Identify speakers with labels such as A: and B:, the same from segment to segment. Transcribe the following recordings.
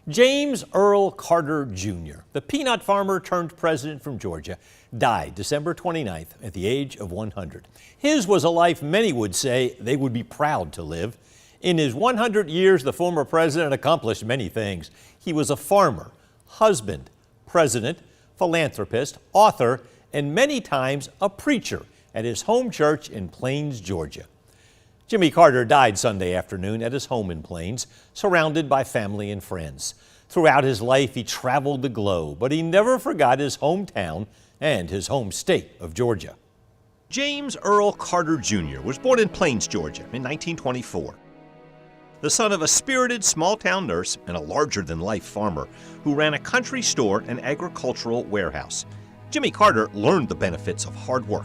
A: James Earl Carter Jr., the peanut farmer turned president from Georgia, died December 29th at the age of 100. His was a life many would say they would be proud to live. In his 100 years, the former president accomplished many things. He was a farmer, husband, president, philanthropist, author, and many times a preacher at his home church in Plains, Georgia. Jimmy Carter died Sunday afternoon at his home in Plains, surrounded by family and friends. Throughout his life, he traveled the globe, but he never forgot his hometown and his home state of Georgia. James Earl Carter Jr. was born in Plains, Georgia in 1924. The son of a spirited small-town nurse and a larger-than-life farmer who ran a country store and agricultural warehouse, Jimmy Carter learned the benefits of hard work.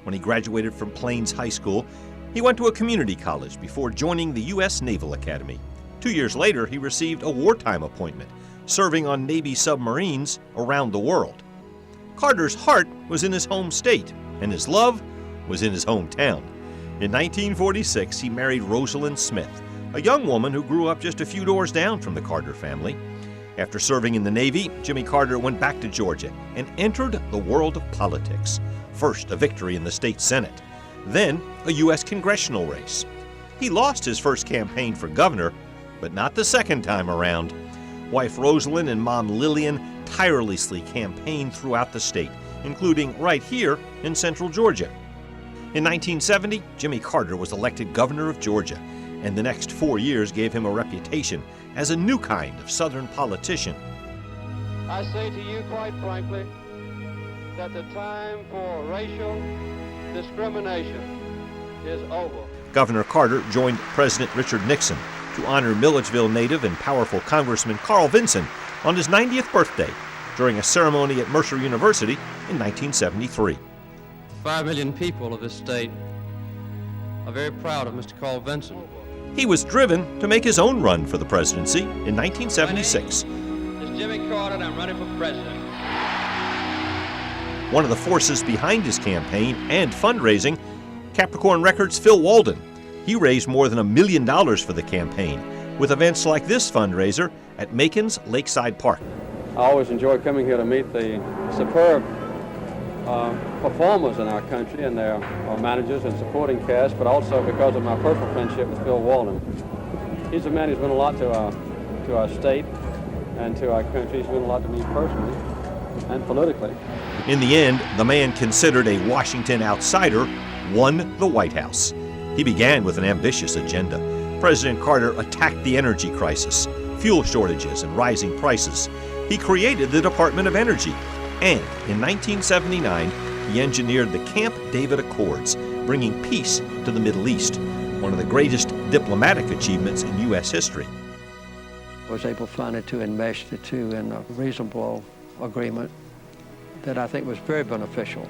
A: When he graduated from Plains High School, he went to a community college before joining the U.S. Naval Academy. 2 years later, he received a wartime appointment, serving on Navy submarines around the world. Carter's heart was in his home state, and his love was in his hometown. In 1946, he married Rosalynn Smith, a young woman who grew up just a few doors down from the Carter family. After serving in the Navy, Jimmy Carter went back to Georgia and entered the world of politics. First, a victory in the state Senate, then a U.S. congressional race. He lost his first campaign for governor, but not the second time around. Wife Rosalynn and mom Lillian tirelessly campaigned throughout the state, including right here in central Georgia. In 1970, Jimmy Carter was elected governor of Georgia, and the next 4 years gave him a reputation as a new kind of Southern politician.
B: I say to you quite frankly that the time for racial discrimination is over.
A: Governor Carter joined President Richard Nixon to honor Milledgeville native and powerful Congressman Carl Vinson on his 90th birthday during a ceremony at Mercer University in 1973.
B: 5 million people of this state are very proud of Mr. Carl Vinson.
A: He was driven to make his own run for the presidency in 1976.
B: My name is Jimmy Carter and I'm running for president.
A: One of the forces behind his campaign and fundraising, Capricorn Records' Phil Walden. He raised more than $1 million for the campaign with events like this fundraiser at Macon's Lakeside Park.
B: I always enjoy coming here to meet the superb performers in our country and their managers and supporting cast, but also because of my personal friendship with Phil Walden. He's a man who's been a lot to our state and to our country. He's been a lot to me personally and politically.
A: In the end, the man considered a Washington outsider won the White House. He began with an ambitious agenda. President Carter attacked the energy crisis, fuel shortages, and rising prices. He created the Department of Energy, and in 1979, he engineered the Camp David Accords, bringing peace to the Middle East, one of the greatest diplomatic achievements in U.S. history.
C: I was able finally to enmesh the two in a reasonable agreement that I think was very beneficial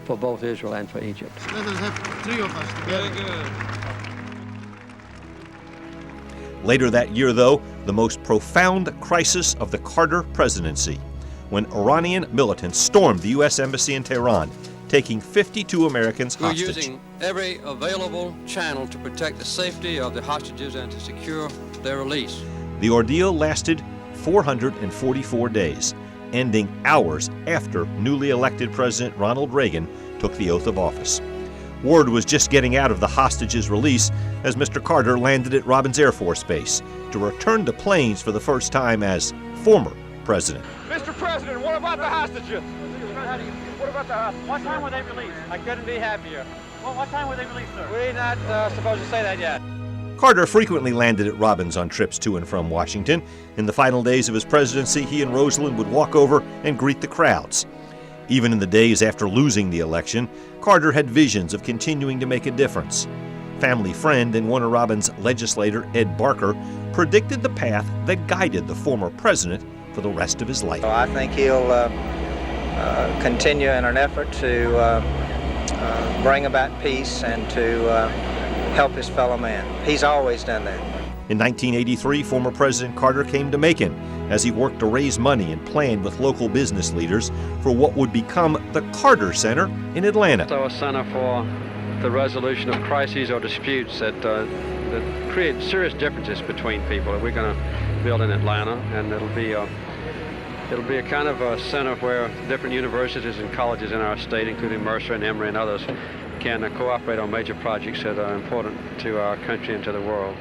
C: for both Israel and for Egypt.
D: Let us have 3 of us together.
B: Very good.
A: Later that year, though, the most profound crisis of the Carter presidency, when Iranian militants stormed the U.S. Embassy in Tehran, taking 52 Americans
B: We're
A: hostage.
B: using every available channel to protect the safety of the hostages and to secure their release.
A: The ordeal lasted 444 days, ending hours after newly elected President Ronald Reagan took the oath of office. Word was just getting out of the hostages' release as Mr. Carter landed at Robins Air Force Base to return to Plains for the first time as former president.
E: Mr. President, what about the hostages? What about the hostages?
F: What time were they released?
E: I couldn't be happier.
F: Well, what time were they released, sir?
E: We're not supposed to say that yet.
A: Carter frequently landed at Robins on trips to and from Washington. In the final days of his presidency, he and Rosalynn would walk over and greet the crowds. Even in the days after losing the election, Carter had visions of continuing to make a difference. Family friend and Warner Robins legislator Ed Barker predicted the path that guided the former president for the rest of his life.
G: I think he'll continue in an effort to bring about peace and to help his fellow man. He's always done that.
A: In 1983, former President Carter came to Macon as he worked to raise money and planned with local business leaders for what would become the Carter Center in Atlanta.
B: So a center for the resolution of crises or disputes that that create serious differences between people. We're going to build in Atlanta, and it'll be a kind of a center where different universities and colleges in our state, including Mercer and Emory and others, can cooperate on major projects that are important to our country and to the world.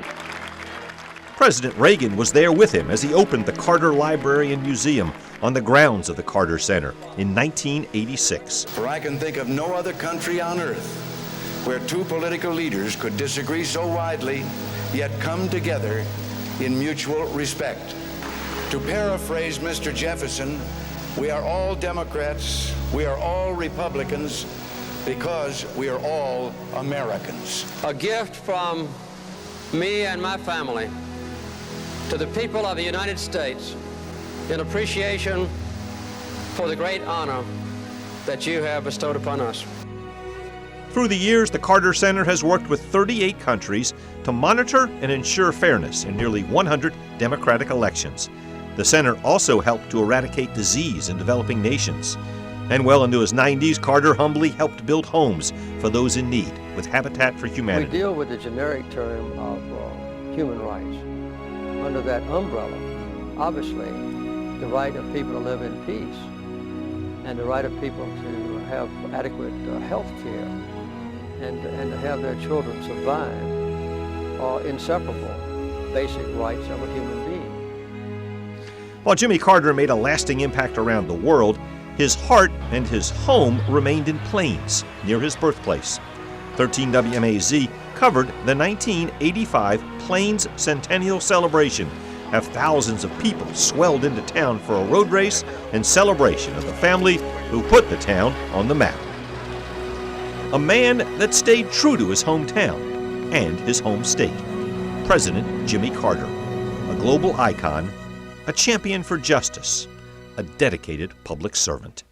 A: President Reagan was there with him as he opened the Carter Library and Museum on the grounds of the Carter Center in 1986.
H: For I can think of no other country on earth where two political leaders could disagree so widely, yet come together in mutual respect. To paraphrase Mr. Jefferson, we are all Democrats, we are all Republicans, because we are all Americans.
I: A gift from me and my family to the people of the United States in appreciation for the great honor that you have bestowed upon us.
A: Through the years, the Carter Center has worked with 38 countries to monitor and ensure fairness in nearly 100 democratic elections. The center also helped to eradicate disease in developing nations. And well into his 90s, Carter humbly helped build homes for those in need with Habitat for Humanity.
C: We deal with the generic term of human rights. Under that umbrella, obviously, the right of people to live in peace and the right of people to have adequate health care and to have their children survive are inseparable basic rights of a human being.
A: While Jimmy Carter made a lasting impact around the world, his heart and his home remained in Plains, near his birthplace. 13 WMAZ covered the 1985 Plains Centennial Celebration, as thousands of people swelled into town for a road race and celebration of the family who put the town on the map. A man that stayed true to his hometown and his home state, President Jimmy Carter, a global icon, a champion for justice, a dedicated public servant.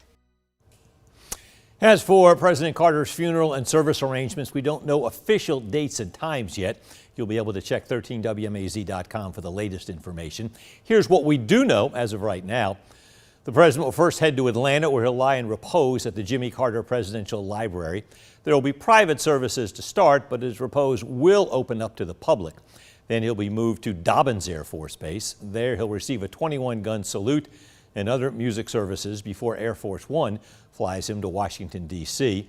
J: As for President Carter's funeral and service arrangements, we don't know official dates and times yet. You'll be able to check 13WMAZ.com for the latest information. Here's what we do know as of right now. The president will first head to Atlanta, where he'll lie in repose at the Jimmy Carter Presidential Library. There will be private services to start, but his repose will open up to the public. Then he'll be moved to Dobbins Air Force Base. There he'll receive a 21-gun salute and other music services before Air Force One flies him to Washington, D.C.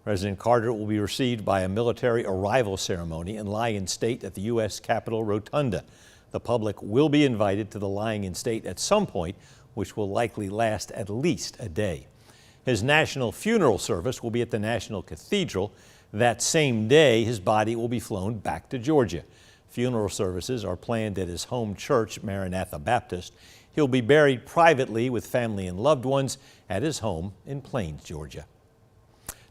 J: President Carter will be received by a military arrival ceremony and lie in state at the U.S. Capitol Rotunda. The public will be invited to the lying in state at some point, which will likely last at least a day. His national funeral service will be at the National Cathedral. That same day, his body will be flown back to Georgia. Funeral services are planned at his home church, Maranatha Baptist. He'll be buried privately with family and loved ones at his home in Plains, Georgia.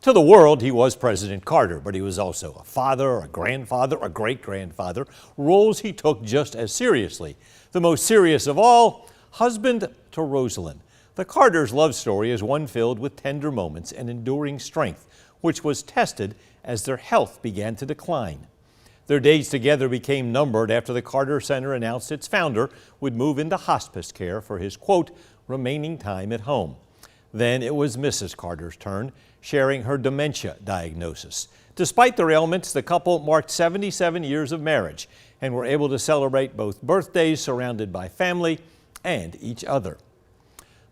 J: To the world, he was President Carter, but he was also a father, a grandfather, a great-grandfather, roles he took just as seriously. The most serious of all, husband to Rosalynn. The Carters' love story is one filled with tender moments and enduring strength, which was tested as their health began to decline. Their days together became numbered after the Carter Center announced its founder would move into hospice care for his, quote, remaining time at home. Then it was Mrs. Carter's turn, sharing her dementia diagnosis. Despite their ailments, the couple marked 77 years of marriage and were able to celebrate both birthdays surrounded by family and each other.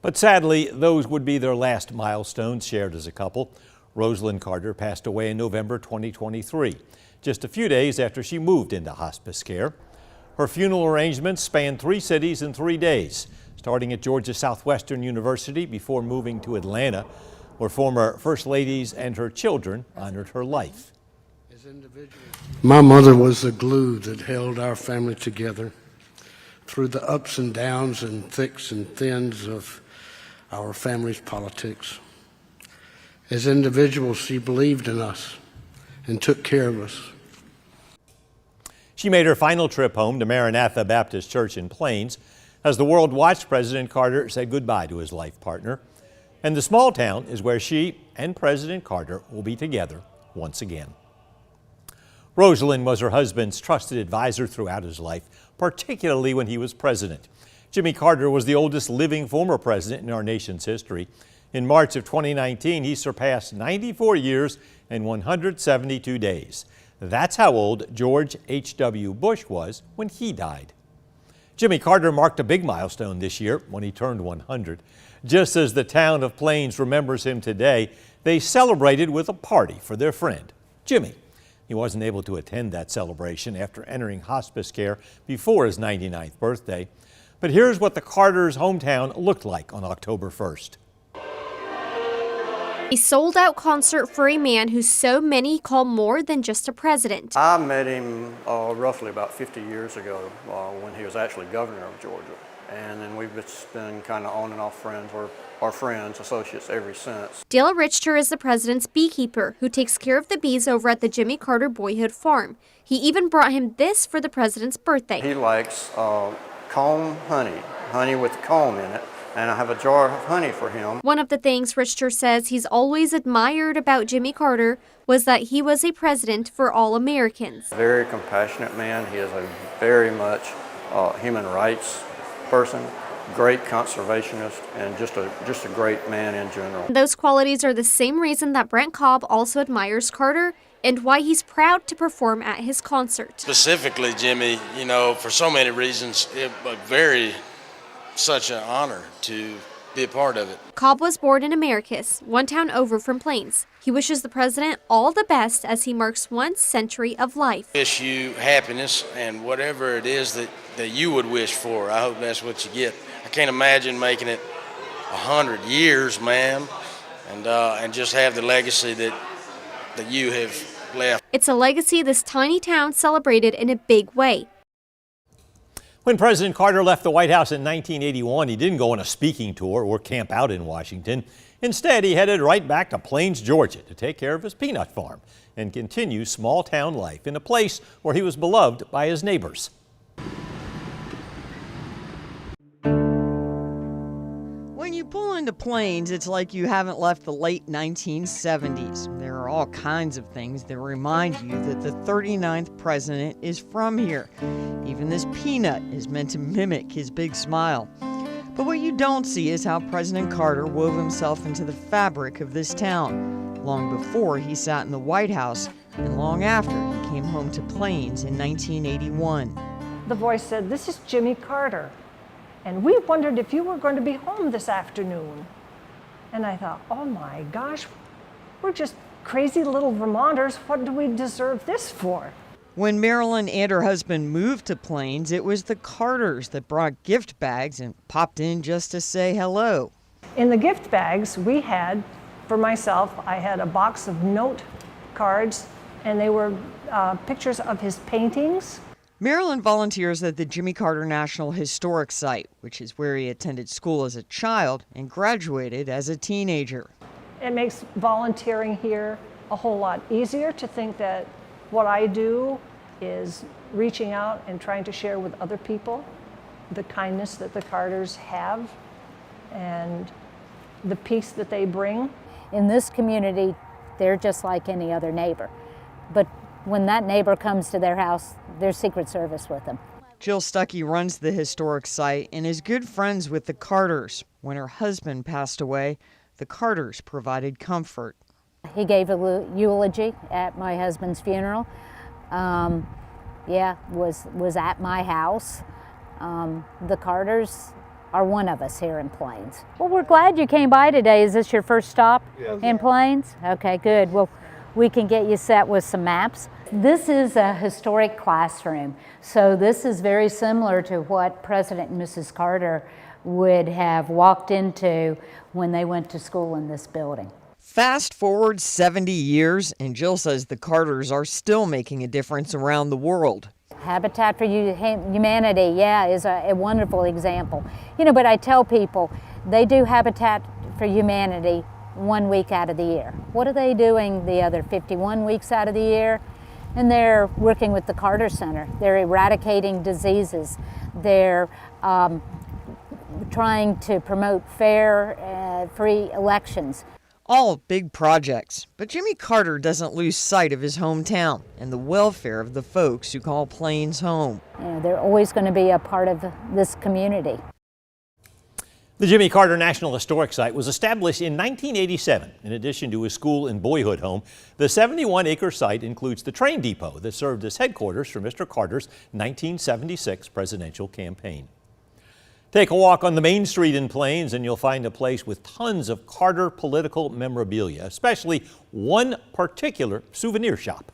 J: But sadly, those would be their last milestones shared as a couple. Rosalynn Carter passed away in November 2023, just a few days after she moved into hospice care. Her funeral arrangements spanned 3 cities in 3 days, starting at Georgia Southwestern University before moving to Atlanta, where former First Ladies and her children honored her life.
D: My mother was the glue that held our family together through the ups and downs and thicks and thins of our family's politics. As individuals, she believed in us and took care of us.
J: She made her final trip home to Maranatha Baptist Church in Plains as the world watched. President Carter said goodbye to his life partner. And the small town is where she and President Carter will be together once again. Rosalynn was her husband's trusted advisor throughout his life, particularly when he was president. Jimmy Carter was the oldest living former president in our nation's history. In March of 2019, he surpassed 94 years and 172 days. That's how old George H.W. Bush was when he died. Jimmy Carter marked a big milestone this year when he turned 100. Just as the town of Plains remembers him today, they celebrated with a party for their friend, Jimmy. He wasn't able to attend that celebration after entering hospice care before his 99th birthday. But here's what the Carters' hometown looked like on October 1st.
K: A sold-out concert for a man who so many call more than just a president.
L: I met him roughly about 50 years ago when he was actually governor of Georgia. And then we've just been kind of on and off friends. We're our friends, associates ever since.
K: Dale Richter is the president's beekeeper who takes care of the bees over at the Jimmy Carter Boyhood Farm. He even brought him this for the president's birthday.
L: He likes comb honey with comb in it. And I have a jar of honey for him.
K: One of the things Richter says he's always admired about Jimmy Carter was that he was a president for all Americans.
L: Very compassionate man. He is a very much human rights person, great conservationist, and just a great man in general.
K: Those qualities are the same reason that Brent Cobb also admires Carter and why he's proud to perform at his concert.
M: Specifically, Jimmy, for so many reasons, such an honor to be a part of it.
K: Cobb was born in Americus, one town over from Plains. He wishes the president all the best as he marks 1 century of life.
M: Wish you happiness and whatever it is that you would wish for. I hope that's what you get. I can't imagine making it 100 years, ma'am, and just have the legacy that you have left.
K: It's a legacy this tiny town celebrated in a big way.
J: When President Carter left the White House in 1981, he didn't go on a speaking tour or camp out in Washington. Instead, he headed right back to Plains, Georgia to take care of his peanut farm and continue small town life in a place where he was beloved by his neighbors.
N: When you pull into Plains, it's like you haven't left the late 1970s. There are all kinds of things that remind you that the 39th president is from here. Even this peanut is meant to mimic his big smile. But what you don't see is how President Carter wove himself into the fabric of this town, long before he sat in the White House and long after he came home to Plains in 1981.
O: The voice said, "This is Jimmy Carter. And we wondered if you were going to be home this afternoon." And I thought, oh my gosh, we're just crazy little Vermonters. What do we deserve this for?
N: When Marilyn and her husband moved to Plains, it was the Carters that brought gift bags and popped in just to say hello.
O: In the gift bags we had, for myself, I had a box of note cards, and they were pictures of his paintings.
N: Marilyn volunteers at the Jimmy Carter National Historic Site, which is where he attended school as a child and graduated as a teenager.
O: It makes volunteering here a whole lot easier to think that what I do is reaching out and trying to share with other people the kindness that the Carters have and the peace that they bring.
P: In this community, they're just like any other neighbor. But when that neighbor comes to their house, there's Secret Service with them.
N: Jill Stuckey runs the historic site and is good friends with the Carters. When her husband passed away, the Carters provided comfort.
P: He gave a eulogy at my husband's funeral. Was at my house. The Carters are one of us here in Plains. Well, we're glad you came by today. Is this your first stop in Plains? Okay, good. Well, we can get you set with some maps. This is a historic classroom, so this is very similar to what President and Mrs. Carter would have walked into when they went to school in this building.
N: Fast forward 70 years, and Jill says the Carters are still making a difference around the world.
P: Habitat for Humanity, is a wonderful example. But I tell people, they do Habitat for Humanity 1 week out of the year. What are they doing the other 51 weeks out of the year? And they're working with the Carter Center. They're eradicating diseases. They're trying to promote fair, free elections.
N: All big projects, but Jimmy Carter doesn't lose sight of his hometown and the welfare of the folks who call Plains home.
P: They're always going to be a part of this community.
J: The Jimmy Carter National Historic Site was established in 1987. In addition to a school and boyhood home, the 71-acre site includes the train depot that served as headquarters for Mr. Carter's 1976 presidential campaign. Take a walk on the main street in Plains and you'll find a place with tons of Carter political memorabilia, especially one particular souvenir shop.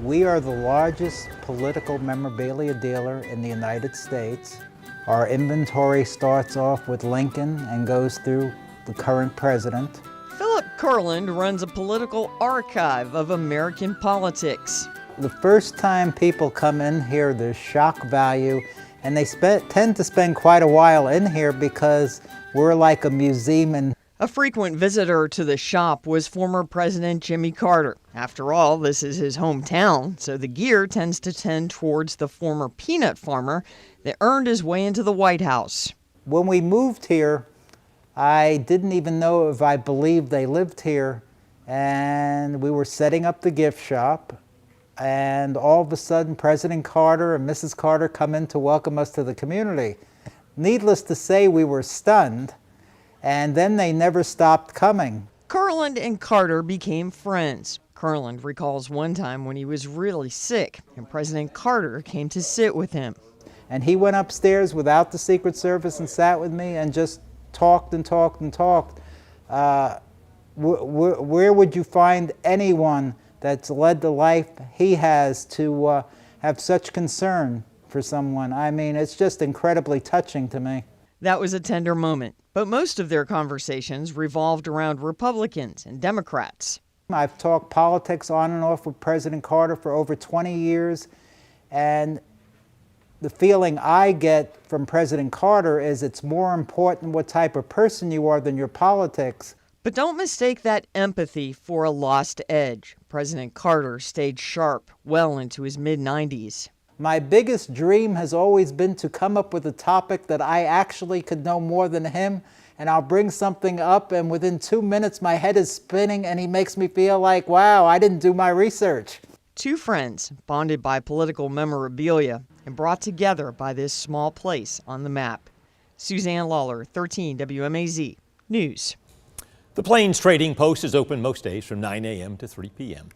Q: We are the largest political memorabilia dealer in the United States. Our inventory starts off with Lincoln and goes through the current president.
N: Philip Kurland runs a political archive of American politics.
Q: The first time people come in here, there's shock value, and they tend to spend quite a while in here because we're like a museum. And
N: a frequent visitor to the shop was former President Jimmy Carter. After all, this is his hometown, so the gear tends to tend towards the former peanut farmer that earned his way into the White House.
Q: When we moved here, I didn't even know if I believed they lived here, and we were setting up the gift shop, and all of a sudden President Carter and Mrs. Carter come in to welcome us to the community. Needless to say, we were stunned, and then they never stopped coming.
N: Kurland and Carter became friends. Kurland recalls one time when he was really sick, and President Carter came to sit with him.
Q: And he went upstairs without the Secret Service and sat with me and just talked and talked and talked. Where would you find anyone that's led the life he has to have such concern for someone? I mean, it's just incredibly touching to me.
N: That was a tender moment, but most of their conversations revolved around Republicans and Democrats.
Q: I've talked politics on and off with President Carter for over 20 years, and the feeling I get from President Carter is it's more important what type of person you are than your politics.
N: But don't mistake that empathy for a lost edge. President Carter stayed sharp well into his mid-90s.
Q: My biggest dream has always been to come up with a topic that I actually could know more than him, and I'll bring something up and within 2 minutes my head is spinning and he makes me feel like, wow, I didn't do my research.
N: Two friends bonded by political memorabilia and brought together by this small place on the map. Suzanne Lawler, 13 WMAZ News.
J: The Plains Trading Post is open most days from 9 a.m. to 3 p.m.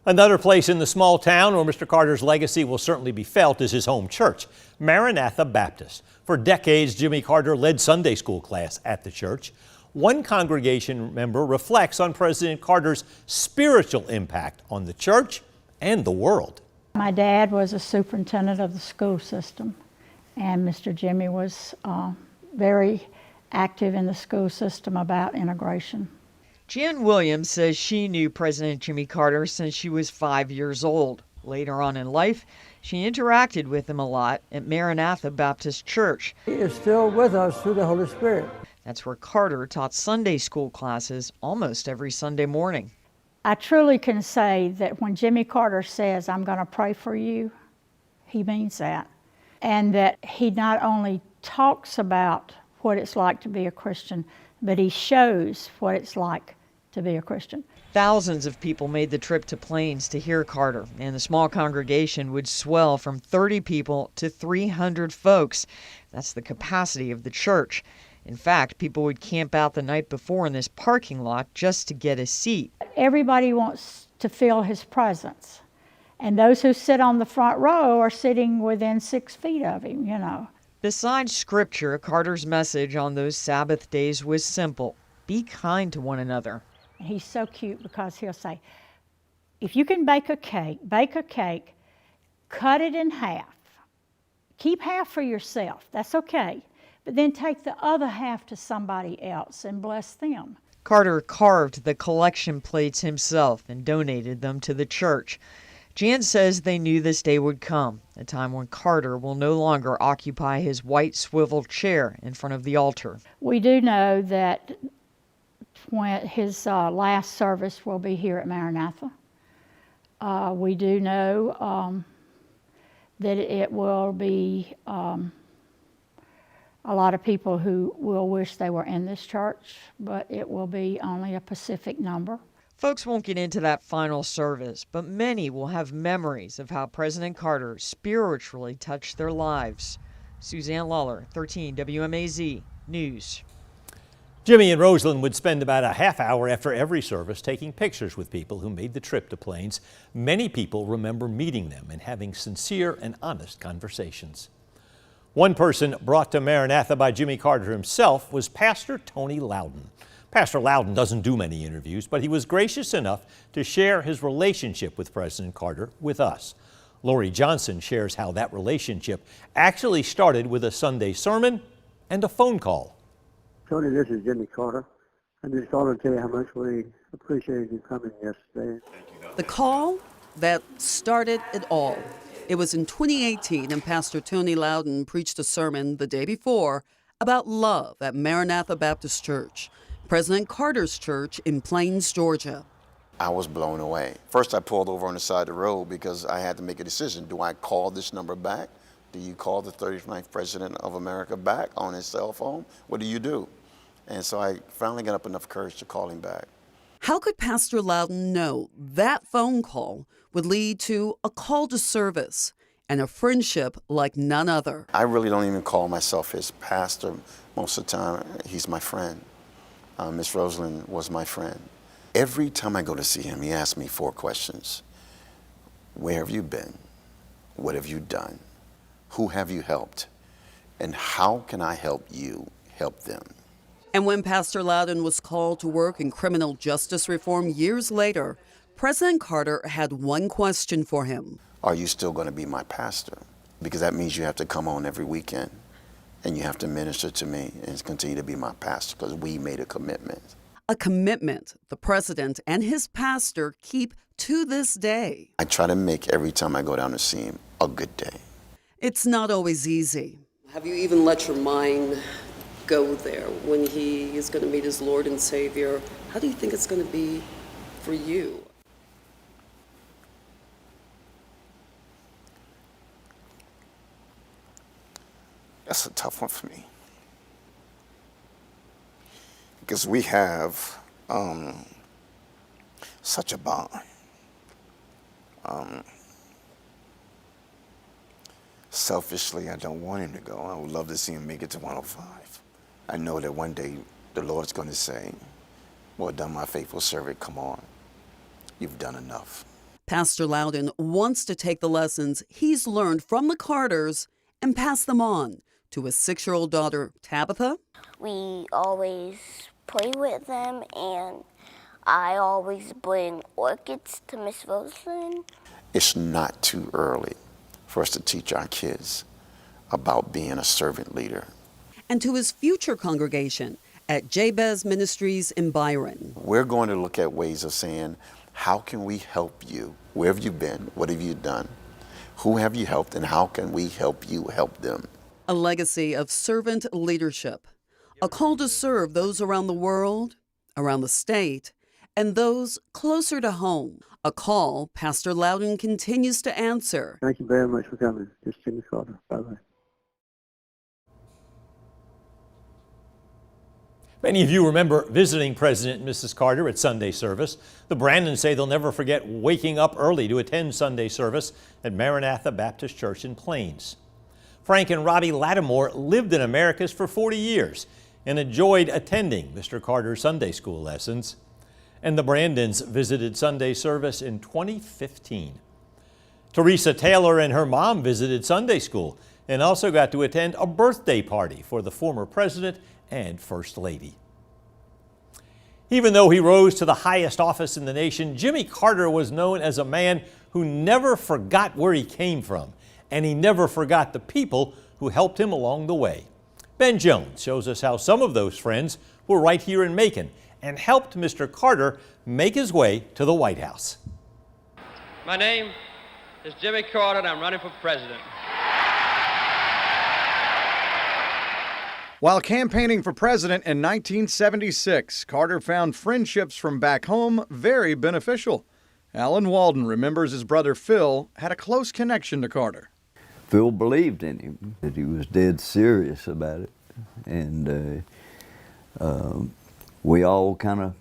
J: Another place in the small town where Mr. Carter's legacy will certainly be felt is his home church, Maranatha Baptist. For decades, Jimmy Carter led Sunday school class at the church. One congregation member reflects on President Carter's spiritual impact on the church and the world.
R: My dad was a superintendent of the school system, and Mr. Jimmy was very active in the school system about integration.
N: Jan Williams says she knew President Jimmy Carter since she was 5 years old. Later on in life, she interacted with him a lot at Maranatha Baptist Church.
C: He is still with us through the Holy Spirit.
N: That's where Carter taught Sunday school classes almost every Sunday morning.
R: I truly can say that when Jimmy Carter says, I'm going to pray for you, he means that. And that he not only talks about what it's like to be a Christian, but he shows what it's like to be a Christian.
N: Thousands of people made the trip to Plains to hear Carter, and the small congregation would swell from 30 people to 300 folks. That's the capacity of the church. In fact, people would camp out the night before in this parking lot just to get a seat.
R: Everybody wants to feel his presence, and those who sit on the front row are sitting within 6 feet of him, you know.
N: Besides scripture, Carter's message on those Sabbath days was simple: be kind to one another.
R: He's so cute because he'll say, if you can bake a cake, cut it in half. Keep half for yourself, that's okay. But then take the other half to somebody else and bless them.
N: Carter carved the collection plates himself and donated them to the church. Jan says they knew this day would come, a time when Carter will no longer occupy his white swivel chair in front of the altar.
R: We do know that when his last service will be here at Maranatha. We do know that it will be a lot of people who will wish they were in this church, but it will be only a Pacific number.
N: Folks won't get into that final service, but many will have memories of how President Carter spiritually touched their lives. Suzanne Lawler, 13 WMAZ News.
J: Jimmy and Rosalynn would spend about a half hour after every service taking pictures with people who made the trip to Plains. Many people remember meeting them and having sincere and honest conversations. One person brought to Maranatha by Jimmy Carter himself was Pastor Tony Lowden. Pastor Lowden doesn't do many interviews, but he was gracious enough to share his relationship with President Carter with us. Lori Johnson shares how that relationship actually started with a Sunday sermon and a phone call.
S: Tony, this is Jimmy Carter. I just thought I'd tell you how much we appreciated you coming yesterday.
T: The call that started it all. It was in 2018, and Pastor Tony Lowden preached a sermon the day before about love at Maranatha Baptist Church, President Carter's church in Plains, Georgia.
U: I was blown away. First, I pulled over on the side of the road because I had to make a decision. Do I call this number back? Do you call the 39th President of America back on his cell phone? What do you do? And so I finally got up enough courage to call him back.
T: How could Pastor Lowden know that phone call would lead to a call to service and a friendship like none other?
U: I really don't even call myself his pastor most of the time. He's my friend. Miss Rosalynn was my friend. Every time I go to see him, he asks me 4 questions. Where have you been? What have you done? Who have you helped? And how can I help you help them?
T: And when Pastor Lowden was called to work in criminal justice reform years later, President Carter had one question for him.
U: Are you still going to be my pastor? Because that means you have to come on every weekend and you have to minister to me and continue to be my pastor because we made a commitment.
T: A commitment the president and his pastor keep to this day.
U: I try to make every time I go down to see him a good day.
T: It's not always easy. Have you even let your mind go there when he is going to meet his Lord and Savior? How do you think it's going to be for you?
U: That's a tough one for me. Because we have such a bond. Selfishly, I don't want him to go. I would love to see him make it to 105. I know that one day the Lord's going to say, well done, my faithful servant, come on. You've done enough.
T: Pastor Lowden wants to take the lessons he's learned from the Carters and pass them on to his 6-year-old daughter, Tabitha.
V: We always play with them, and I always bring orchids to Miss Rosalynn.
U: It's not too early for us to teach our kids about being a servant leader.
T: And to his future congregation at Jabez Ministries in Byron.
U: We're going to look at ways of saying, how can we help you? Where have you been? What have you done? Who have you helped? And how can we help you help them?
T: A legacy of servant leadership. A call to serve those around the world, around the state, and those closer to home. A call Pastor Lowden continues to answer.
S: Thank you very much for coming. This is Jimmy Carter. Bye-bye.
J: Many of you remember visiting President and Mrs. Carter at Sunday service. The Brandons say they'll never forget waking up early to attend Sunday service at Maranatha Baptist Church in Plains. Frank and Robbie Lattimore lived in Americus for 40 years and enjoyed attending Mr. Carter's Sunday school lessons. And the Brandons visited Sunday service in 2015. Teresa Taylor and her mom visited Sunday school and also got to attend a birthday party for the former president and First Lady. Even though he rose to the highest office in the nation, Jimmy Carter was known as a man who never forgot where he came from, and he never forgot the people who helped him along the way. Ben Jones shows us how some of those friends were right here in Macon and helped Mr. Carter make his way to the White House.
F: My name is Jimmy Carter, and I'm running for president.
W: While campaigning for president in 1976, Carter found friendships from back home very beneficial. Alan Walden remembers his brother Phil had a close connection to Carter.
X: Phil believed in him, that he was dead serious about it. And we all kind of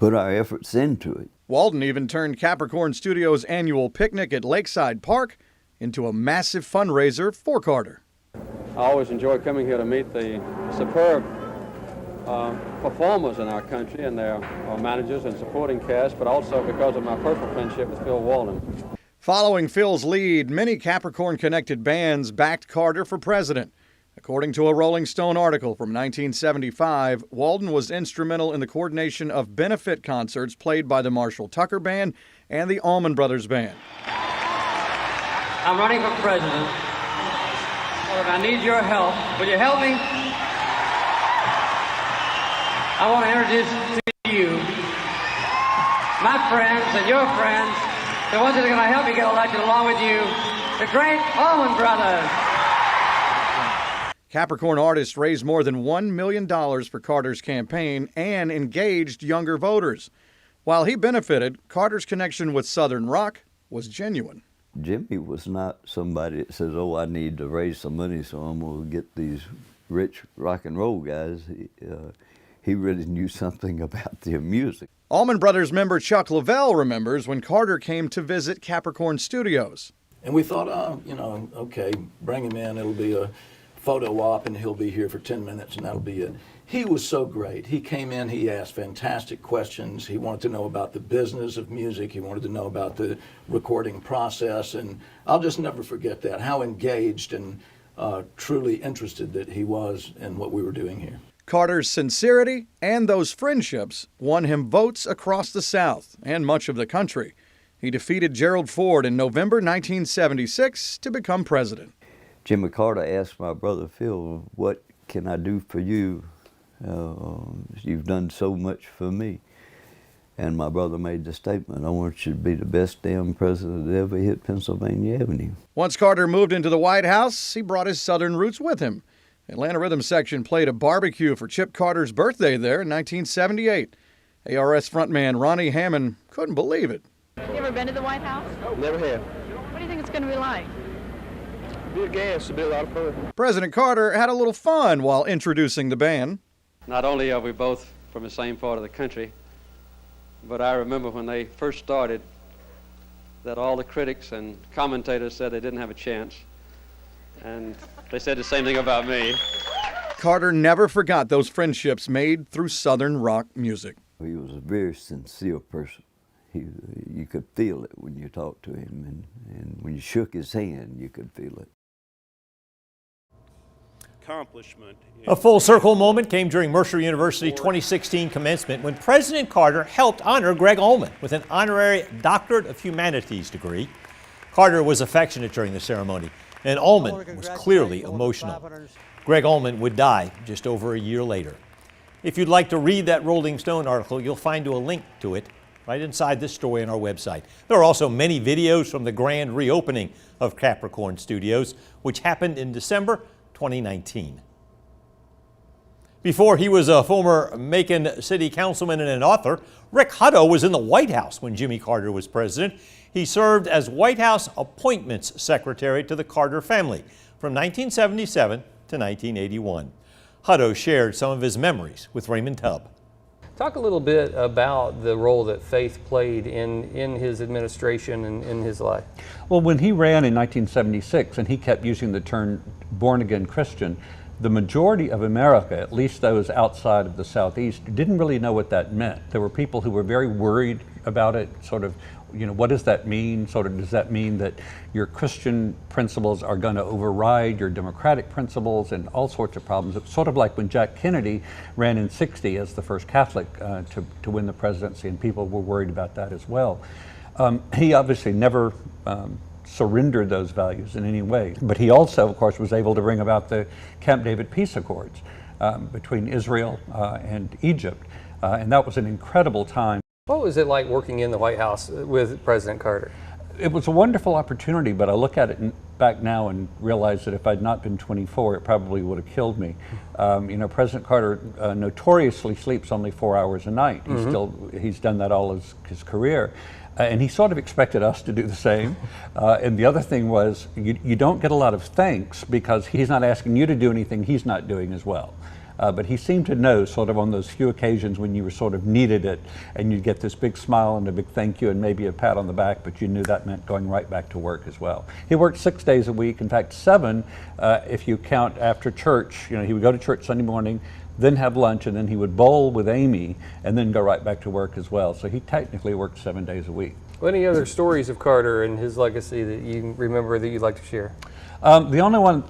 X: put our efforts into it.
W: Walden even turned Capricorn Studios' annual picnic at Lakeside Park into a massive fundraiser for Carter.
B: I always enjoy coming here to meet the superb performers in our country and their managers and supporting cast, but also because of my personal friendship with Phil Walden.
W: Following Phil's lead, many Capricorn-connected bands backed Carter for president. According to a Rolling Stone article from 1975, Walden was instrumental in the coordination of benefit concerts played by the Marshall Tucker Band and the Allman Brothers Band.
F: I'm running for president. Well, I need your help. Will you help me? I want to introduce to you my friends and your friends, the ones that are going to help me get elected along with you, the great Allman Brothers.
W: Capricorn artists raised more than $1 million for Carter's campaign and engaged younger voters. While he benefited, Carter's connection with Southern rock was genuine.
X: Jimmy was not somebody that says, oh, I need to raise some money, so I'm going to get these rich rock and roll guys. He really knew something about their music.
W: Allman Brothers member Chuck Lavelle remembers when Carter came to visit Capricorn Studios.
E: And we thought, okay, bring him in, it'll be a photo op and he'll be here for 10 minutes and that'll be it. He was so great. He came in, he asked fantastic questions. He wanted to know about the business of music. He wanted to know about the recording process. And I'll just never forget that, how engaged and truly interested that he was in what we were doing here.
W: Carter's sincerity and those friendships won him votes across the South and much of the country. He defeated Gerald Ford in November 1976 to become president.
X: Jimmy Carter asked my brother Phil, what can I do for you? You've done so much for me. And my brother made the statement, I want you to be the best damn president that ever hit Pennsylvania Avenue.
W: Once Carter moved into the White House, he brought his Southern roots with him. Atlanta Rhythm Section played a barbecue for Chip Carter's birthday there in 1978. ARS frontman Ronnie Hammond couldn't believe it.
G: You ever been to the White House?
B: Never have.
G: What do you think it's going to be like?
B: Be a gas, it'll be a lot of fun.
W: President Carter had a little fun while introducing the band.
B: Not only are we both from the same part of the country, but I remember when they first started that all the critics and commentators said they didn't have a chance. And they said the same thing about me.
W: Carter never forgot those friendships made through Southern rock music.
X: He was a very sincere person. You could feel it when you talked to him, and when you shook his hand, you could feel it.
H: Accomplishment.
J: A full circle moment came during Mercer University 2016 commencement when President Carter helped honor Greg Allman with an honorary Doctorate of Humanities degree. Carter was affectionate during the ceremony, and Allman was clearly emotional. Greg Allman would die just over a year later. If you'd like to read that Rolling Stone article, you'll find a link to it right inside this story on our website. There are also many videos from the grand reopening of Capricorn Studios, which happened in December 2019. Before he was a former Macon City Councilman and an author, Rick Hutto was in the White House when Jimmy Carter was president. He served as White House Appointments Secretary to the Carter family from 1977 to 1981. Hutto shared some of his memories with Raymond Tubb.
I: Talk a little bit about the role that faith played in his administration and in his life.
Y: Well, when he ran in 1976 and he kept using the term born-again Christian, the majority of America, at least those outside of the Southeast, didn't really know what that meant. There were people who were very worried about it, sort of, what does that mean? Sort of, does that mean that your Christian principles are going to override your democratic principles and all sorts of problems? It's sort of like when Jack Kennedy ran in '60 as the first Catholic to win the presidency, and people were worried about that as well. He obviously never surrendered those values in any way, but he also, of course, was able to bring about the Camp David peace accords between Israel and Egypt, and that was an incredible time.
I: What was it like working in the White House with President Carter?
Y: It was a wonderful opportunity, but I look at it back now and realize that if I'd not been 24, it probably would have killed me. President Carter notoriously sleeps only 4 hours a night. He's done that all his career. And he sort of expected us to do the same. And the other thing was, you don't get a lot of thanks because he's not asking you to do anything he's not doing as well. But he seemed to know, sort of on those few occasions when you were sort of needed it, and you'd get this big smile and a big thank you and maybe a pat on the back, but you knew that meant going right back to work as well. He worked 6 days a week, in fact 7 if you count after church. He would go to church Sunday morning, then have lunch, and then he would bowl with Amy, and then go right back to work as well. So he technically worked 7 days a week.
I: Any other stories of Carter and his legacy that you remember that you'd like to share?
Y: The only one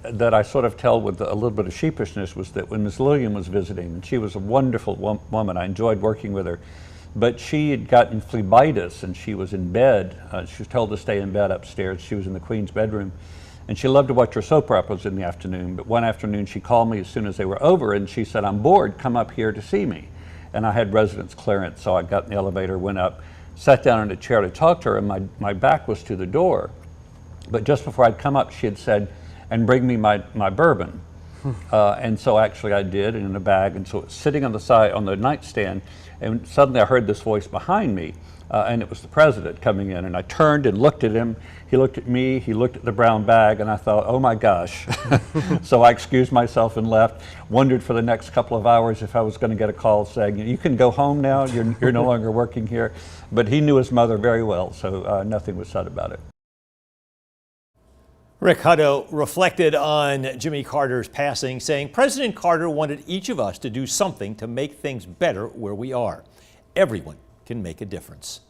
Y: that I sort of tell with a little bit of sheepishness was that when Miss Lillian was visiting, and she was a wonderful woman, I enjoyed working with her, but she had gotten phlebitis and she was in bed. She was told to stay in bed upstairs. She was in the Queen's bedroom, and she loved to watch her soap operas in the afternoon. But one afternoon she called me as soon as they were over, and she said, "I'm bored, come up here to see me." And I had residence clearance, so I got in the elevator, went up, sat down in a chair to talk to her, and my back was to the door. But just before I'd come up, she had said, "And bring me my bourbon." And so actually I did, in a bag, and so it's sitting on the side, on the nightstand, and suddenly I heard this voice behind me, and it was the president coming in, and I turned and looked at him. He looked at me, he looked at the brown bag, and I thought, oh my gosh. So I excused myself and left, wondered for the next couple of hours if I was going to get a call saying, "You can go home now, you're no longer working here." But he knew his mother very well, so nothing was said about it.
J: Rick Hutto reflected on Jimmy Carter's passing, saying, "President Carter wanted each of us to do something to make things better where we are. Everyone can make a difference."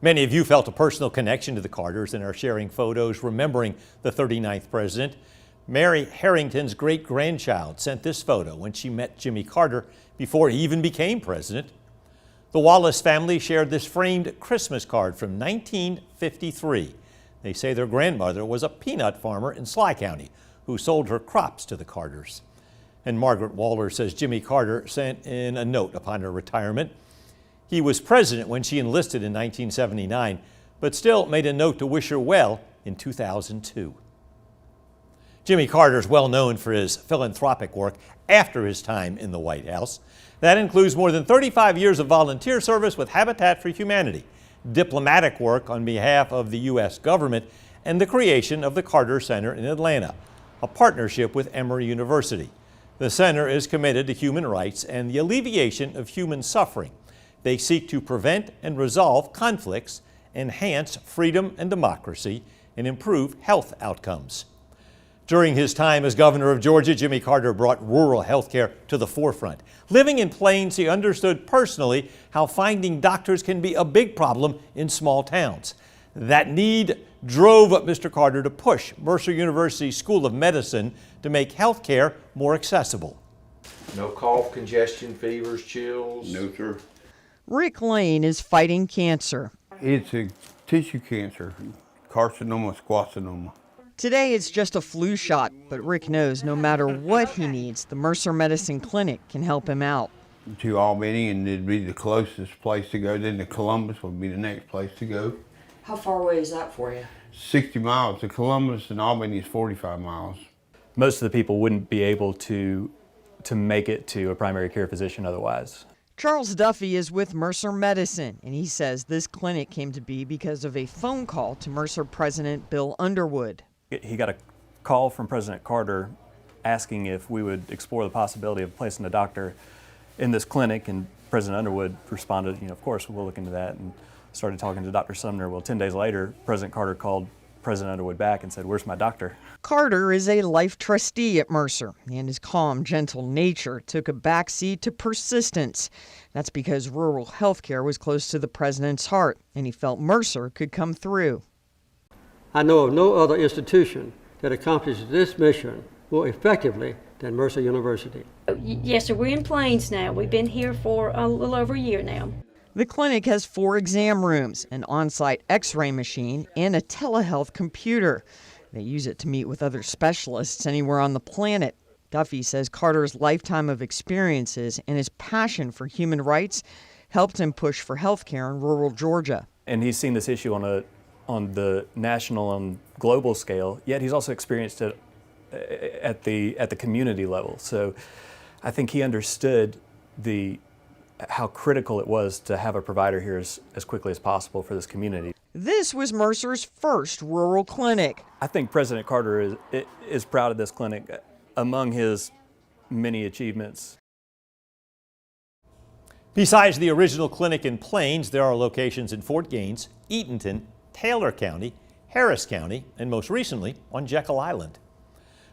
J: Many of you felt a personal connection to the Carters and are sharing photos remembering the 39th president. Mary Harrington's great-grandchild sent this photo when she met Jimmy Carter before he even became president. The Wallace family shared this framed Christmas card from 1953. They say their grandmother was a peanut farmer in Sly County who sold her crops to the Carters. And Margaret Waller says Jimmy Carter sent in a note upon her retirement. He was president when she enlisted in 1979, but still made a note to wish her well in 2002. Jimmy Carter is well known for his philanthropic work after his time in the White House. That includes more than 35 years of volunteer service with Habitat for Humanity, diplomatic work on behalf of the U.S. government, and the creation of the Carter Center in Atlanta, a partnership with Mercer University. The center is committed to human rights and the alleviation of human suffering. They seek to prevent and resolve conflicts, enhance freedom and democracy, and improve health outcomes. During his time as governor of Georgia, Jimmy Carter brought rural health care to the forefront. Living in Plains, he understood personally how finding doctors can be a big problem in small towns. That need drove Mr. Carter to push Mercer University School of Medicine to make health care more accessible.
A: No cough, congestion, fevers, chills.
D: No, sir.
N: Rick Lane is fighting cancer.
D: It's a tissue cancer, carcinoma, squamosoma.
N: Today it's just a flu shot, but Rick knows no matter what he needs, the Mercer Medicine Clinic can help him out.
D: To Albany, and it'd be the closest place to go. Then to Columbus would be the next place to go.
H: How far away is that for you?
D: 60 miles to Columbus, and Albany is 45 miles.
L: Most of the people wouldn't be able to make it to a primary care physician otherwise.
N: Charles Duffy is with Mercer Medicine, and he says this clinic came to be because of a phone call to Mercer President Bill Underwood.
L: He got a call from President Carter asking if we would explore the possibility of placing a doctor in this clinic, and President Underwood responded, of course, we'll look into that, and started talking to Dr. Sumner. Well, 10 days later, President Carter called President Underwood back and said, "Where's my doctor?"
N: Carter is a life trustee at Mercer, and his calm, gentle nature took a backseat to persistence. That's because rural health care was close to the president's heart, and he felt Mercer could come through.
M: I know of no other institution that accomplishes this mission more effectively than Mercer University.
Z: Yes, sir. We're in Plains now. We've been here for a little over a year now.
N: The clinic has 4 exam rooms, an on-site x-ray machine, and a telehealth computer. They use it to meet with other specialists anywhere on the planet. Duffy says Carter's lifetime of experiences and his passion for human rights helped him push for health care in rural Georgia.
L: And he's seen this issue on the national and global scale, yet he's also experienced it at the community level. So I think he understood how critical it was to have a provider here as quickly as possible for this community.
N: This was Mercer's first rural clinic.
L: I think President Carter is proud of this clinic among his many achievements.
J: Besides the original clinic in Plains, there are locations in Fort Gaines, Eatonton, Taylor County, Harris County, and most recently on Jekyll Island.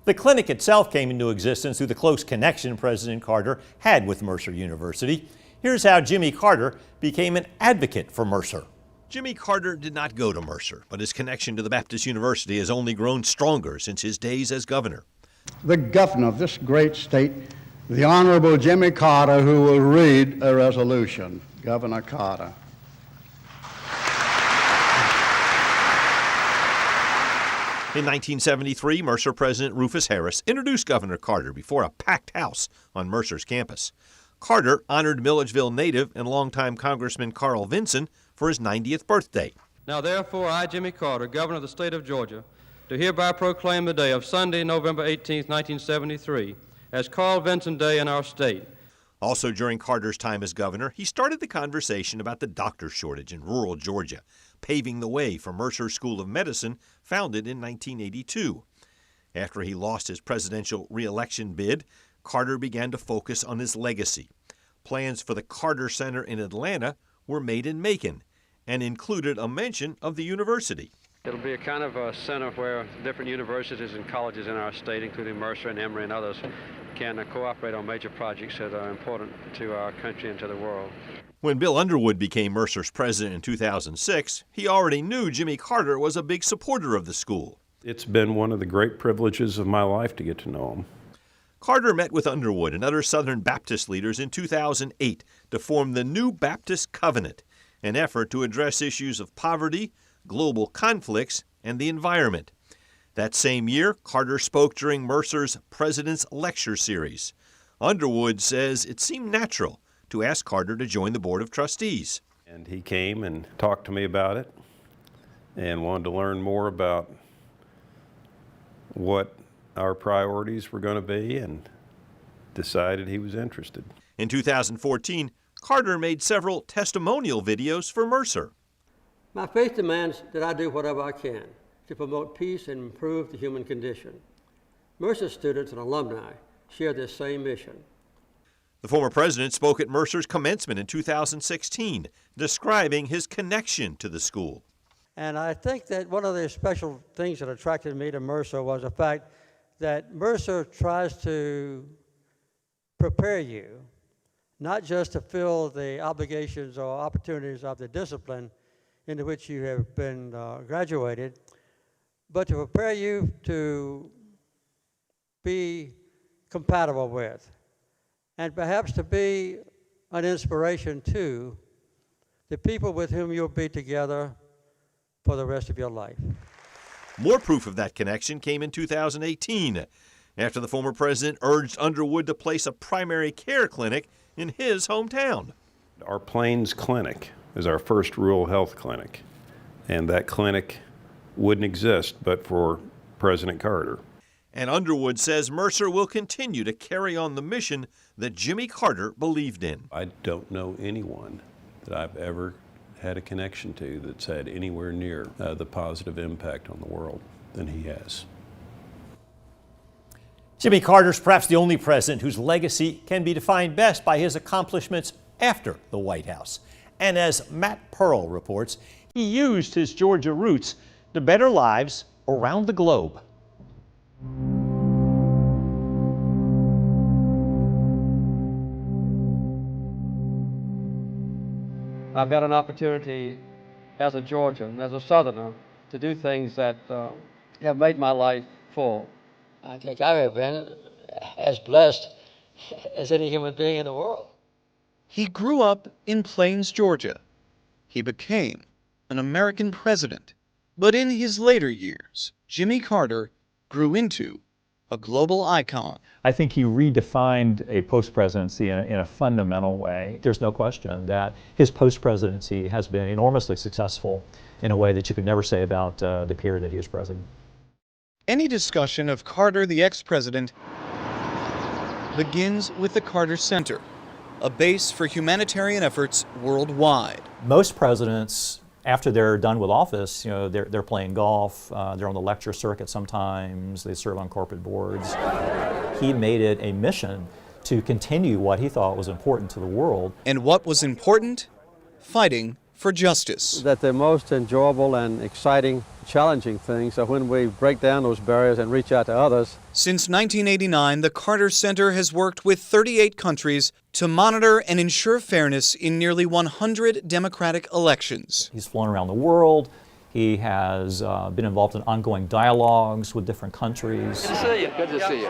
J: The clinic itself came into existence through the close connection President Carter had with Mercer University. Here's how Jimmy Carter became an advocate for Mercer.
C: Jimmy Carter did not go to Mercer, but his connection to the Baptist University has only grown stronger since his days as governor.
K: The governor of this great state, the Honorable Jimmy Carter, who will read a resolution. Governor Carter.
C: In 1973, Mercer President Rufus Harris introduced Governor Carter before a packed house on Mercer's campus. Carter honored Milledgeville native and longtime Congressman Carl Vinson for his 90th birthday.
B: Now therefore, I, Jimmy Carter, Governor of the State of Georgia, do hereby proclaim the day of Sunday, November 18, 1973, as Carl Vinson Day in our state.
C: Also during Carter's time as governor, he started the conversation about the doctor shortage in rural Georgia, paving the way for Mercer School of Medicine, founded in 1982. After he lost his presidential re-election bid, Carter began to focus on his legacy. Plans for the Carter Center in Atlanta were made in Macon and included a mention of the university.
B: It'll be a kind of a center where different universities and colleges in our state, including Mercer and Emory and others, can cooperate on major projects that are important to our country and to the world.
C: When Bill Underwood became Mercer's president in 2006, he already knew Jimmy Carter was a big supporter of the school.
O: It's been one of the great privileges of my life to get to know him.
C: Carter met with Underwood and other Southern Baptist leaders in 2008 to form the New Baptist Covenant, an effort to address issues of poverty, global conflicts, and the environment. That same year, Carter spoke during Mercer's President's Lecture Series. Underwood says it seemed natural to ask Carter to join the Board of Trustees.
O: And he came and talked to me about it and wanted to learn more about what our priorities were going to be and decided he was interested.
C: In 2014, Carter made several testimonial videos for Mercer.
M: My faith demands that I do whatever I can to promote peace and improve the human condition. Mercer students and alumni share this same mission.
C: The former president spoke at Mercer's commencement in 2016, describing his connection to the school.
M: And I think that one of the special things that attracted me to Mercer was the fact that Mercer tries to prepare you, not just to fill the obligations or opportunities of the discipline into which you have been graduated, but to prepare you to be compatible with, and perhaps to be an inspiration to the people with whom you'll be together for the rest of your life.
C: More proof of that connection came in 2018, after the former president urged Underwood to place a primary care clinic in his hometown.
O: Our Plains Clinic is our first rural health clinic, and that clinic wouldn't exist but for President Carter.
C: And Underwood says Mercer will continue to carry on the mission that Jimmy Carter believed in.
O: I don't know anyone that I've ever had a connection to that's had anywhere near the positive impact on the world than he has.
J: Jimmy Carter's perhaps the only president whose legacy can be defined best by his accomplishments after the White House. And as Matt Pearl reports, he used his Georgia roots to better lives around the globe.
B: I've had an opportunity as a Georgian, as a Southerner, to do things that have made my life full.
M: I think I have been as blessed as any human being in the world.
P: He grew up in Plains, Georgia. He became an American president. But in his later years, Jimmy Carter grew into a global icon.
Q: I think he redefined a post-presidency in a fundamental way. There's no question that his post-presidency has been enormously successful in a way that you could never say about the period that he was president.
P: Any discussion of Carter, the ex-president, begins with the Carter Center, a base for humanitarian efforts worldwide.
Q: Most presidents, after they're done with office, you know, they're playing golf, they're on the lecture circuit sometimes, they serve on corporate boards. He made it a mission to continue what he thought was important to the world.
P: And what was important? Fighting for justice.
B: That the most enjoyable and exciting, challenging things are when we break down those barriers and reach out to others.
P: Since 1989, the Carter Center has worked with 38 countries to monitor and ensure fairness in nearly 100 democratic elections.
Q: He's flown around the world. He has been involved in ongoing dialogues with different countries.
B: Good to see you. Good to see you.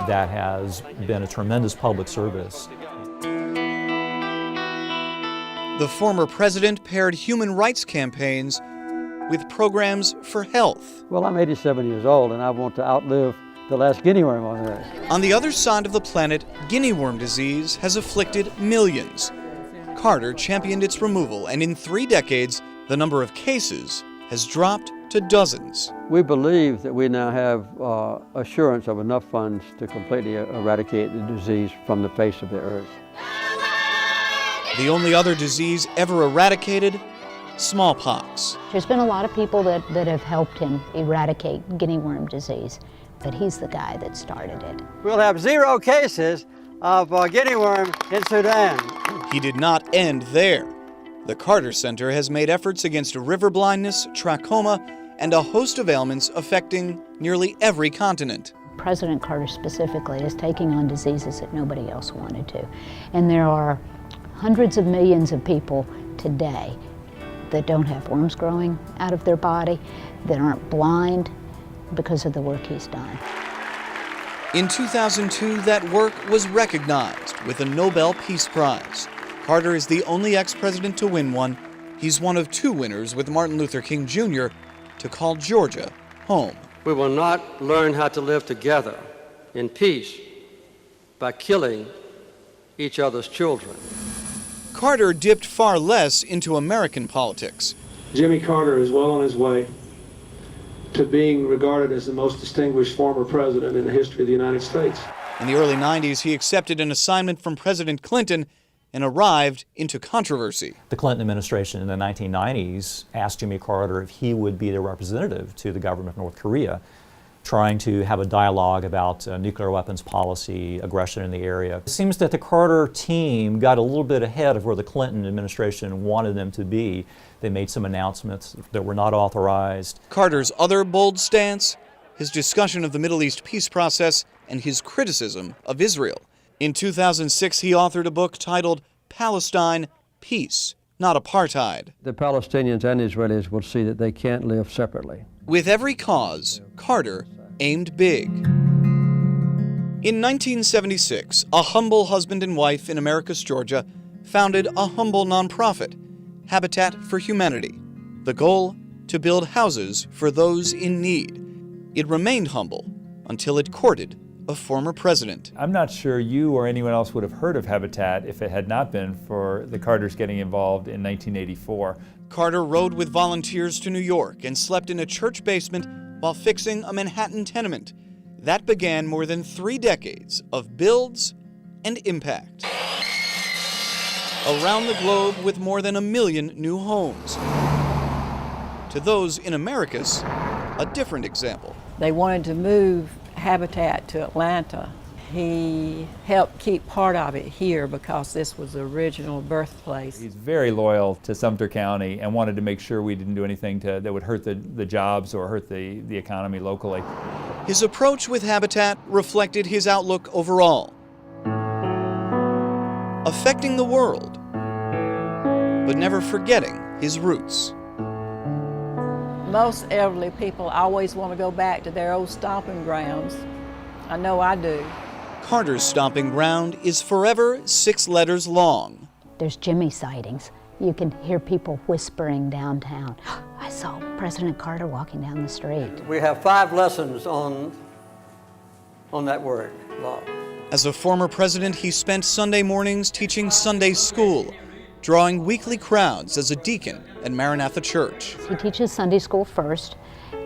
Q: That has been a tremendous public service.
P: The former president paired human rights campaigns with programs for health.
M: Well, I'm 87 years old, and I want to outlive the last guinea worm on Earth.
P: On the other side of the planet, guinea worm disease has afflicted millions. Carter championed its removal, and in 3 decades, the number of cases has dropped to dozens.
M: We believe that we now have assurance of enough funds to completely eradicate the disease from the face of the earth.
P: The only other disease ever eradicated, smallpox.
F: There's been a lot of people that have helped him eradicate guinea worm disease, but he's the guy that started it.
M: We'll have 0 cases of guinea worm in Sudan.
P: He did not end there. The Carter Center has made efforts against river blindness, trachoma, and a host of ailments affecting nearly every continent.
F: President Carter specifically is taking on diseases that nobody else wanted to. And there are hundreds of millions of people today that don't have worms growing out of their body, that aren't blind because of the work he's done.
P: In 2002, that work was recognized with a Nobel Peace Prize. Carter is the only ex-president to win one. He's one of 2 winners with Martin Luther King Jr. to call Georgia home.
B: We will not learn how to live together in peace by killing each other's children.
P: Carter dipped far less into American politics.
R: Jimmy Carter is well on his way to being regarded as the most distinguished former president in the history of the United States.
P: In the early 90s, he accepted an assignment from President Clinton and arrived into controversy.
Q: The Clinton administration in the 1990s asked Jimmy Carter if he would be the representative to the government of North Korea, trying to have a dialogue about nuclear weapons policy, aggression in the area. It seems that the Carter team got a little bit ahead of where the Clinton administration wanted them to be. They made some announcements that were not authorized.
P: Carter's other bold stance, his discussion of the Middle East peace process and his criticism of Israel. In 2006, he authored a book titled Palestine, Peace, Not Apartheid.
M: The Palestinians and Israelis will see that they can't live separately.
P: With every cause, Carter aimed big. In 1976, a humble husband and wife in Americus, Georgia, founded a humble nonprofit, Habitat for Humanity. The goal, to build houses for those in need. It remained humble until it courted a former president.
S: I'm not sure you or anyone else would have heard of Habitat if it had not been for the Carters getting involved in 1984.
P: Carter rode with volunteers to New York and slept in a church basement while fixing a Manhattan tenement. That began more than 3 decades of builds and impact. Around the globe with more than 1 million new homes. To those in Americus, a different example.
T: They wanted to move Habitat to Atlanta. He helped keep part of it here because this was the original birthplace.
S: He's very loyal to Sumter County and wanted to make sure we didn't do anything that would hurt the jobs or hurt the economy locally.
P: His approach with Habitat reflected his outlook overall. Affecting the world, but never forgetting his roots.
T: Most elderly people always want to go back to their old stomping grounds. I know I do.
P: Carter's stomping ground is forever 6 letters long.
F: There's Jimmy sightings. You can hear people whispering downtown. I saw President Carter walking down the street.
M: We have 5 lessons on that word, love.
P: As a former president, he spent Sunday mornings teaching Sunday school, drawing weekly crowds as a deacon at Maranatha Church.
F: He teaches Sunday school first,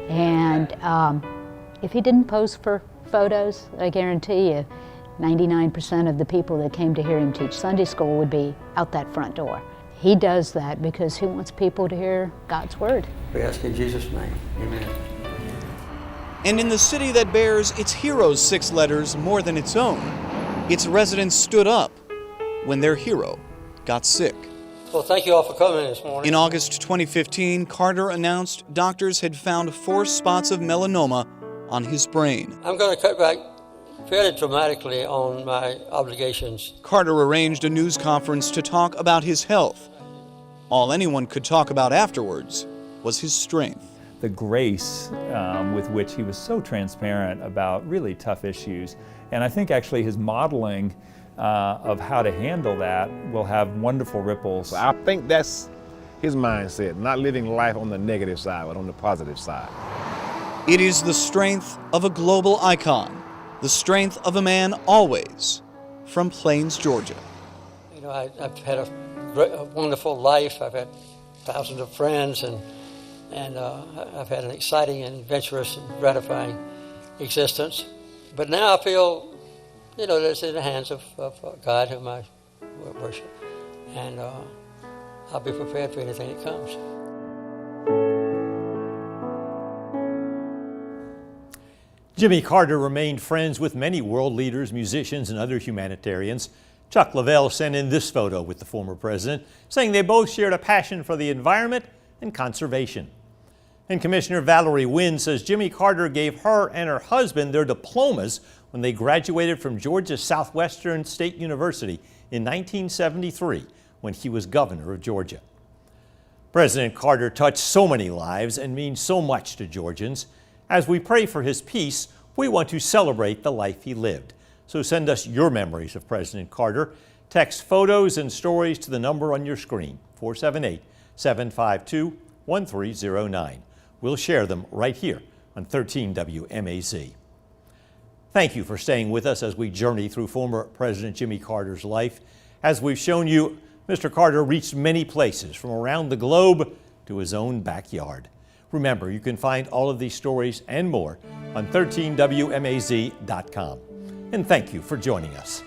F: and if he didn't pose for photos, I guarantee you 99% of the people that came to hear him teach Sunday school would be out that front door. He does that because he wants people to hear God's word.
M: We ask in Jesus' name, amen.
P: And in the city that bears its hero's 6 letters more than its own, its residents stood up when their hero got sick.
M: Well, thank you all for coming this morning.
P: In August 2015, Carter announced doctors had found 4 spots of melanoma on his brain.
M: I'm going to cut back fairly dramatically on my obligations.
P: Carter arranged a news conference to talk about his health. All anyone could talk about afterwards was his strength.
S: The grace with which he was so transparent about really tough issues. And I think actually his modeling of how to handle that will have wonderful ripples.
E: I think that's his mindset, not living life on the negative side, but on the positive side.
P: It is the strength of a global icon, the strength of a man always from Plains, Georgia.
M: You know, I've had a wonderful life. I've had thousands of friends, and I've had an exciting and adventurous and gratifying existence. But now I feel, you know, that it's in the hands of God, whom I worship, and I'll be prepared for anything that comes.
J: Jimmy Carter remained friends with many world leaders, musicians, and other humanitarians. Chuck Lavelle sent in this photo with the former president, saying they both shared a passion for the environment and conservation. And Commissioner Valerie Wynn says Jimmy Carter gave her and her husband their diplomas when they graduated from Georgia Southwestern State University in 1973 when he was governor of Georgia. President Carter touched so many lives and means so much to Georgians. As we pray for his peace, we want to celebrate the life he lived. So send us your memories of President Carter. Text photos and stories to the number on your screen, 478-752-1309. We'll share them right here on 13 WMAZ. Thank you for staying with us as we journey through former President Jimmy Carter's life. As we've shown you, Mr. Carter reached many places from around the globe to his own backyard. Remember, you can find all of these stories and more on 13WMAZ.com. And thank you for joining us.